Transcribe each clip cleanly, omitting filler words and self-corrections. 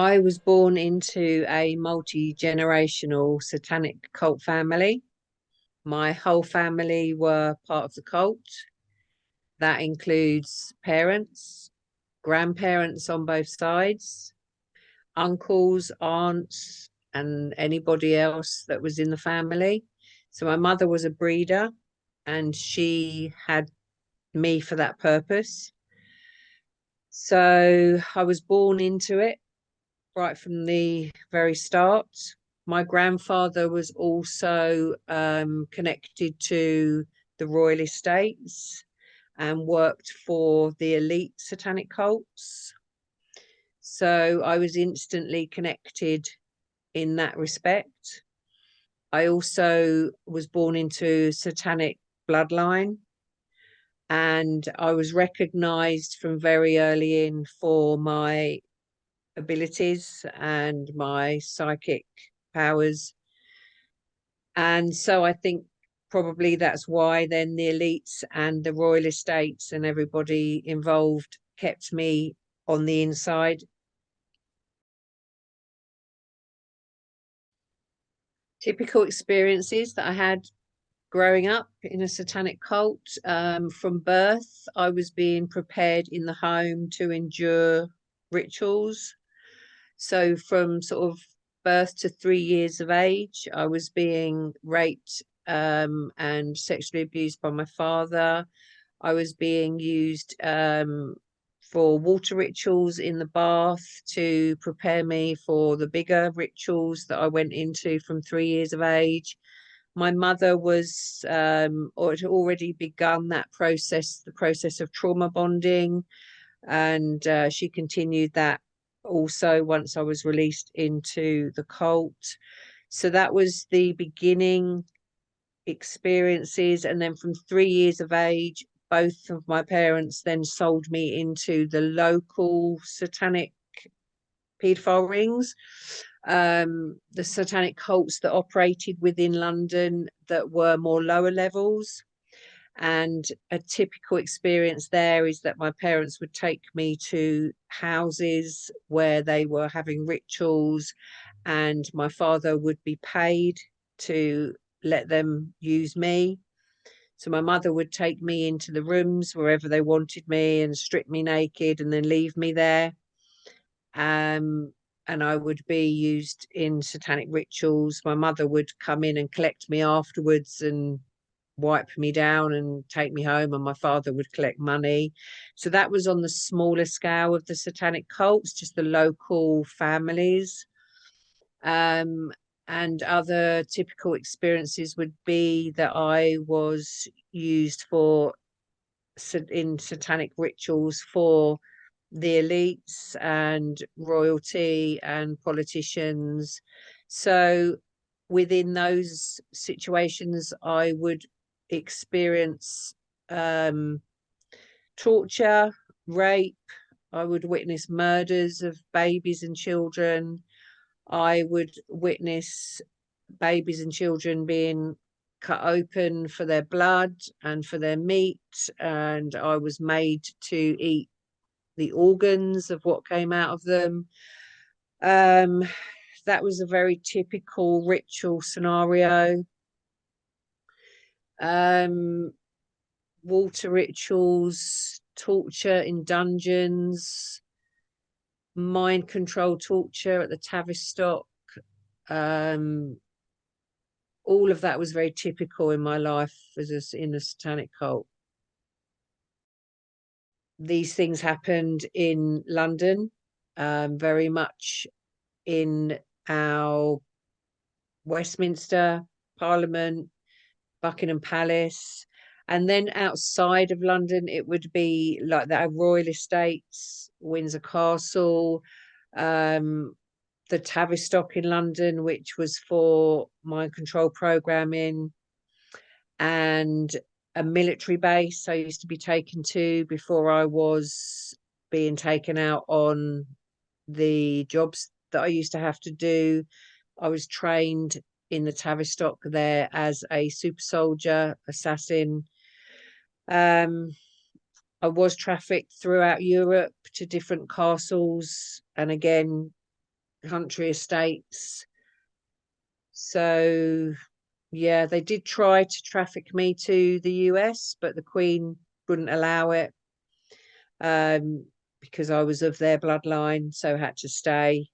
I was born into a multi-generational satanic cult family. My whole family were part of the cult. That includes parents, grandparents on both sides, uncles, aunts, and anybody else that was in the family. So my mother was a breeder and she had me for that purpose. So I was born into it right from the very start. My grandfather was also connected to the royal estates and worked for the elite satanic cults. So I was instantly connected in that respect. I also was born into satanic bloodline, and I was recognized from very early in for my abilities and my psychic powers. And so I think probably that's why then the elites and the royal estates and everybody involved kept me on the inside. Typical experiences that I had growing up in a satanic cult. From birth, I was being prepared in the home to endure rituals. So from sort of birth to 3 years of age, I was being raped and sexually abused by my father. I was being used for water rituals in the bath to prepare me for the bigger rituals that I went into from 3 years of age. My mother was or had already begun that process, the process of trauma bonding, and she continued that also once I was released into the cult. So that was the beginning experiences. And then from 3 years of age, both of my parents then sold me into the local satanic paedophile rings, the satanic cults that operated within London that were more lower levels. And a typical experience there is that my parents would take me to houses where they were having rituals, and my father would be paid to let them use me. So my mother would take me into the rooms wherever they wanted me and strip me naked and then leave me there. And I would be used in satanic rituals. My mother would come in and collect me afterwards and wipe me down and take me home, and my father would collect money. So that was on the smaller scale of the satanic cults, just the local families. Um, and other typical experiences would be that I was used for in satanic rituals for the elites and royalty and politicians. So within those situations, I would experience torture, rape. I would witness murders of babies and children. I would witness babies and children being cut open for their blood and for their meat, and I was made to eat the organs of what came out of them. Um, that was a very typical ritual scenario. Um, Water rituals, torture in dungeons, mind control torture at the Tavistock. Um, all of that was very typical in my life as in a satanic cult. These things happened in London, very much in our Westminster, Parliament, Buckingham Palace. And then outside of London, it would be like the royal estates, Windsor Castle, the Tavistock in London, which was for mind control programming, and a military base I used to be taken to before I was being taken out on the jobs that I used to have to do. I was trained in the Tavistock there as a super soldier, assassin. Um, I was trafficked throughout Europe to different castles, and again country estates. So yeah, they did try to traffic me to the US, but the Queen wouldn't allow it, because I was of their bloodline, so had to stay.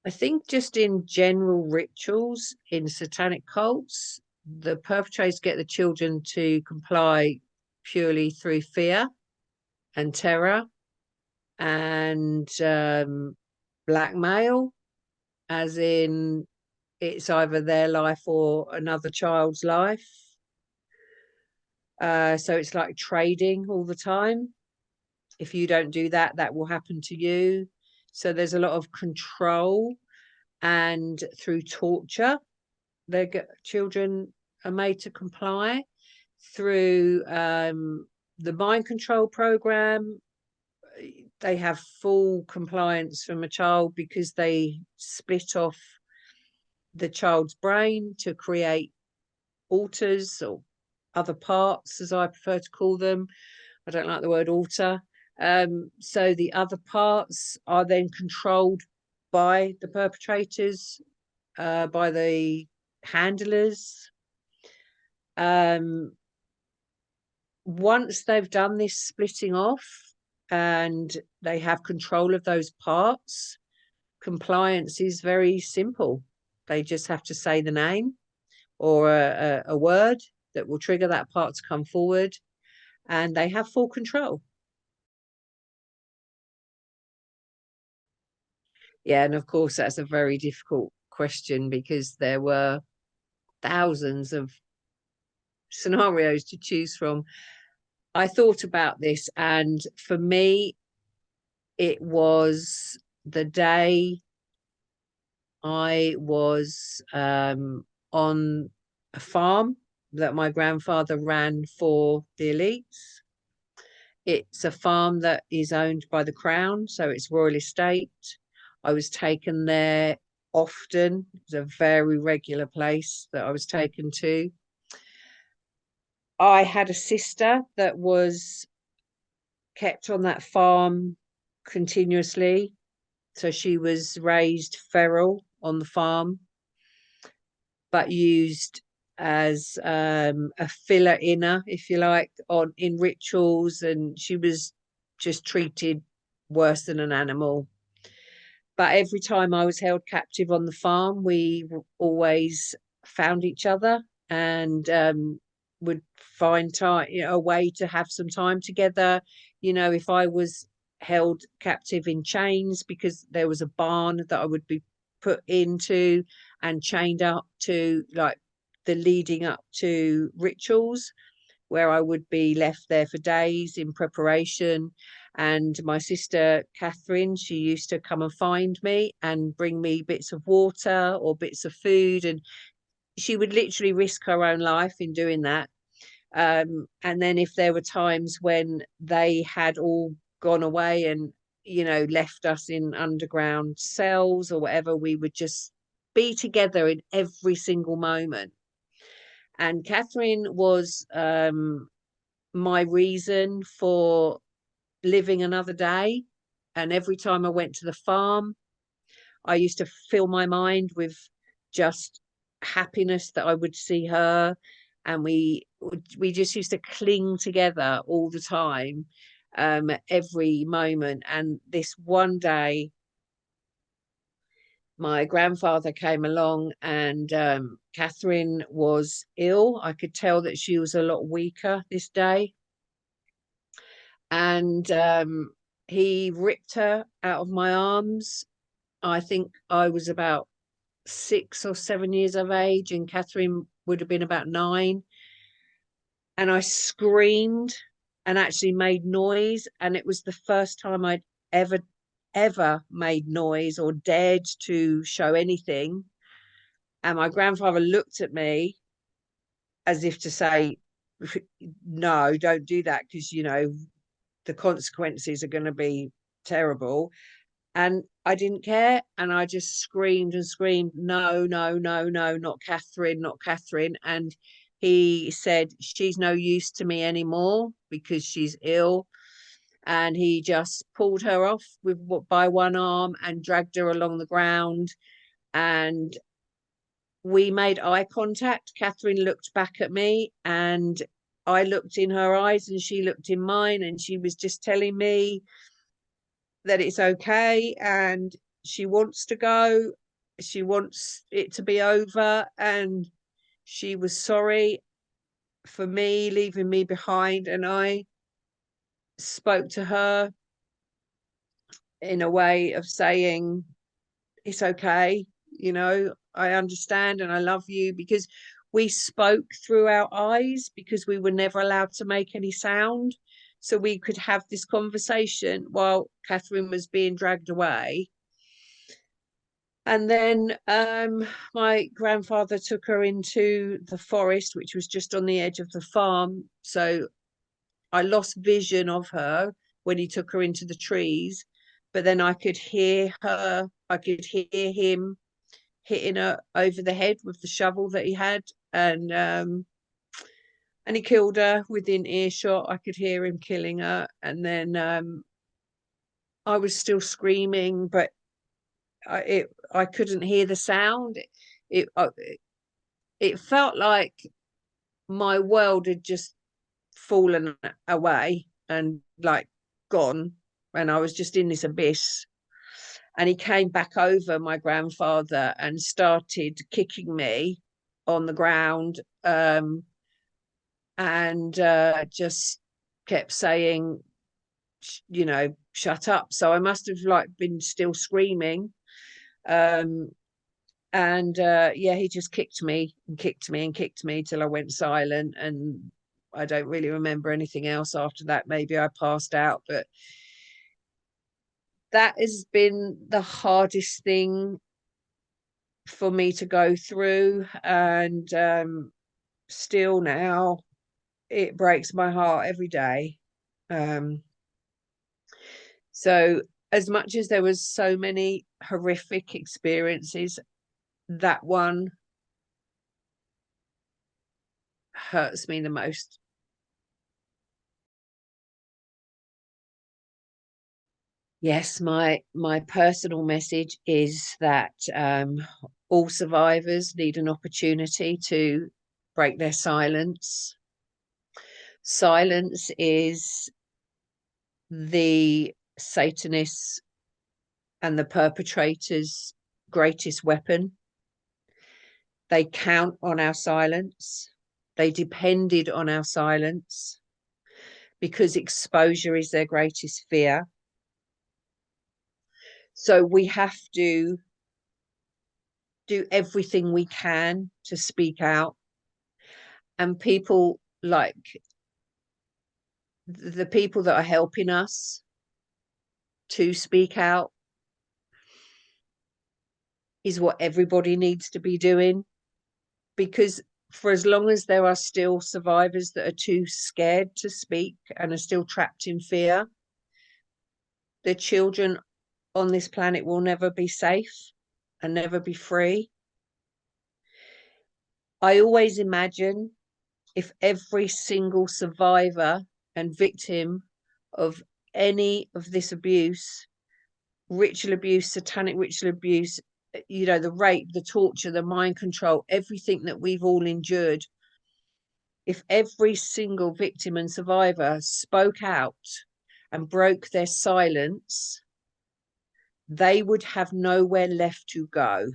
I think just in general rituals in satanic cults, the perpetrators get the children to comply purely through fear and terror and blackmail, as in it's either their life or another child's life. So it's like trading all the time. If you don't do that, that will happen to you. So there's a lot of control, and through torture, their children are made to comply. Through the mind control program, they have full compliance from a child because they split off the child's brain to create alters, or other parts, as I prefer to call them. I don't like the word alter. So the other parts are then controlled by the perpetrators, by the handlers. Once they've done this splitting off and they have control of those parts, compliance is very simple. They just have to say the name or a word that will trigger that part to come forward, and they have full control. Yeah, and of course that's a very difficult question because there were thousands of scenarios to choose from. I thought about this, and for me, it was the day I was on a farm that my grandfather ran for the elites. It's a farm that is owned by the Crown, so it's royal estate. I was taken there often. It's a very regular place that I was taken to. I had a sister that was kept on that farm continuously. So she was raised feral on the farm, but used as a filler inner, if you like, on in rituals, and she was just treated worse than an animal. But every time I was held captive on the farm, we always found each other and would find time, a way to have some time together. If I was held captive in chains, because there was a barn that I would be put into and chained up to, like, the leading up to rituals, where I would be left there for days in preparation. And my sister Catherine, she used to come and find me and bring me bits of water or bits of food, and she would literally risk her own life in doing that. And then if there were times when they had all gone away and left us in underground cells or whatever, we would just be together in every single moment. And Catherine was my reason for living another day. And every time I went to the farm, I used to fill my mind with just happiness that I would see her. And we just used to cling together all the time, every moment. And this one day, my grandfather came along, and Catherine was ill. I could tell that she was a lot weaker this day. And he ripped her out of my arms. I think I was about 6 or 7 years of age, and Catherine would have been about 9. And I screamed and actually made noise. And it was the first time I'd ever made noise or dared to show anything. And my grandfather looked at me as if to say, no, don't do that, because the consequences are going to be terrible. And I didn't care, and I just screamed and screamed, no, no, no, no, not Catherine, not Catherine. And he said, she's no use to me anymore because she's ill. and he just pulled her off by one arm and dragged her along the ground. And we made eye contact. Catherine looked back at me, and I looked in her eyes, and she looked in mine, and she was just telling me that it's okay, and she wants to go. She wants it to be over, and she was sorry for me leaving me behind. And I spoke to her in a way of saying, it's okay, you know, I understand and I love you, because we spoke through our eyes, because we were never allowed to make any sound. So we could have this conversation while Catherine was being dragged away. And then my grandfather took her into the forest, which was just on the edge of the farm. So I lost vision of her when he took her into the trees, but then I could hear her, I could hear him hitting her over the head with the shovel that he had, and he killed her within earshot. I could hear him killing her, and then I was still screaming, but I couldn't hear the sound. It felt like my world had just fallen away and like gone, and I was just in this abyss. And he came back over, my grandfather, and started kicking me on the ground, and just kept saying, you know, shut up. So I must have like been still screaming, and yeah, he just kicked me and kicked me and kicked me till I went silent. And I don't really remember anything else after that. Maybe I passed out, but that has been the hardest thing for me to go through. And still now, it breaks my heart every day. So as much as there was so many horrific experiences, that one hurts me the most. Yes, my personal message is that all survivors need an opportunity to break their silence. Silence is the Satanists and the perpetrators' greatest weapon. They count on our silence. They depended on our silence because exposure is their greatest fear. So we have to do everything we can to speak out. And people like the people that are helping us to speak out is what everybody needs to be doing, because for as long as there are still survivors that are too scared to speak and are still trapped in fear, the children on this planet will never be safe and never be free. I always imagine if every single survivor and victim of any of this abuse, ritual abuse, satanic ritual abuse, you know, the rape, the torture, the mind control, everything that we've all endured, if every single victim and survivor spoke out and broke their silence, they would have nowhere left to go.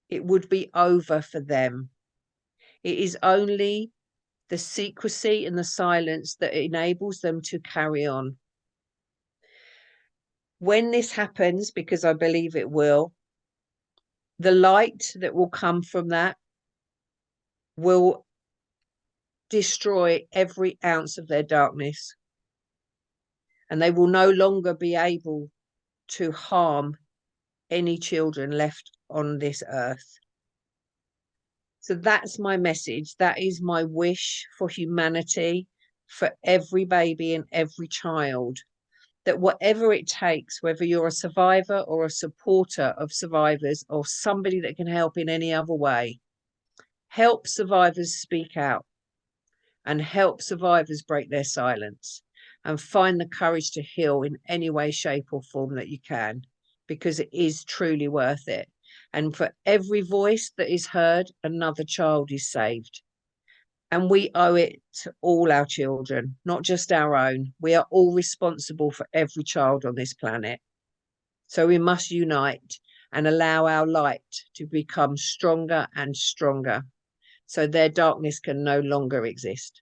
It would be over for them. It is only the secrecy and the silence that enables them to carry on. When this happens, because I believe it will, the light that will come from that will destroy every ounce of their darkness. And they will no longer be able to harm any children left on this earth. So that's my message. That is my wish for humanity, for every baby and every child, that whatever it takes, whether you're a survivor or a supporter of survivors or somebody that can help in any other way, help survivors speak out and help survivors break their silence. and find the courage to heal in any way, shape, or form that you can, because it is truly worth it. And for every voice that is heard, another child is saved. And we owe it to all our children, not just our own. We are all responsible for every child on this planet. So we must unite and allow our light to become stronger and stronger, so their darkness can no longer exist.